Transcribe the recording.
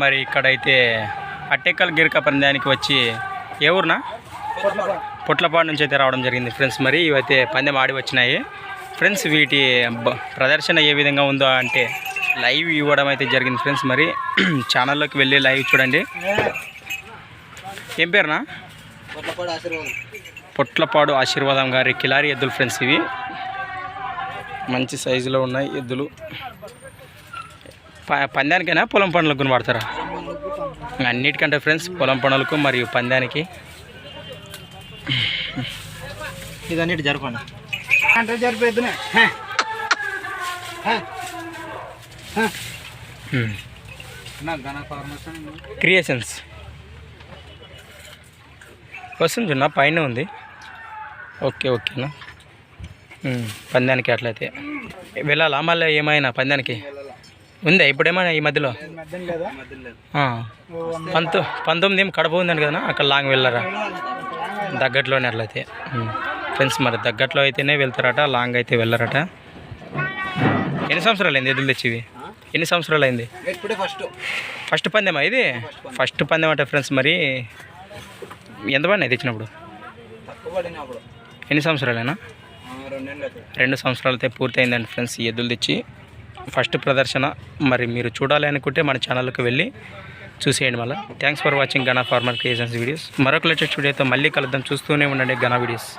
మరి ఇక్కడైతే అట్టెక్కల్ గిరిక పందానికి వచ్చి ఏ ఊరునా పొట్లపాడు నుంచి అయితే రావడం జరిగింది ఫ్రెండ్స్. మరి ఇవైతే పందెం ఆడి వచ్చినాయి ఫ్రెండ్స్. వీటి ప్రదర్శన ఏ విధంగా ఉందో అంటే లైవ్ ఇవ్వడం అయితే జరిగింది ఫ్రెండ్స్. మరి ఛానల్లోకి వెళ్ళి లైవ్ చూడండి. ఏం పేరునా? పొట్లపాడు ఆశీర్వాదం గారి కిలారి ఎద్దులు ఫ్రెండ్స్. ఇవి మంచి సైజులో ఉన్నాయి ఎద్దులు. పందానికైనా పొలం పనులకు వాడతారా? అన్నిటికంటే ఫ్రెండ్స్ పొలం పనులకు మరియు పందానికి ఇదన్నిటి జరపండి అంటే జరిపేద్దునే. క్రియేషన్స్ వస్తుంది చూడ పైన ఉంది. ఓకే ఓకేనా పందానికి అట్లయితే వెళ్ళాలా? మళ్ళీ ఏమైనా పందానికి ఉందా ఇప్పుడేమైనా ఈ మధ్యలో? 19 కడప ఉందండి కదా, అక్కడ లాంగ్ వెళ్ళరా? దగ్గరలోనే అట్లయితే ఫ్రెండ్స్. మరి దగ్గరలో అయితేనే వెళ్తారట, లాంగ్ అయితే వెళ్ళరట. ఎన్ని సంవత్సరాలు అయింది ఎదురు తెచ్చివి? ఎన్ని సంవత్సరాలు అయింది? ఫస్ట్ పందెమా ఇది? ఫస్ట్ పందెం అంటే ఫ్రెండ్స్. మరి ఎంత పడినాయి తెచ్చినప్పుడు? ఎన్ని సంవత్సరాలైనా? 2 సంవత్సరాలు అయితే పూర్తయిందండి ఫ్రెండ్స్ ఈ ఎద్దులు తెచ్చి. ఫస్ట్ ప్రదర్శన. మరి మీరు చూడాలి అనుకుంటే మన ఛానల్కి వెళ్ళి చూసేయండి. మళ్ళీ thanks for watching Gana farmer creations videos. మరొక లేటెస్ట్ వీడియోతో మళ్ళీ కలుద్దాం. చూస్తూనే ఉండండి గనా వీడియోస్.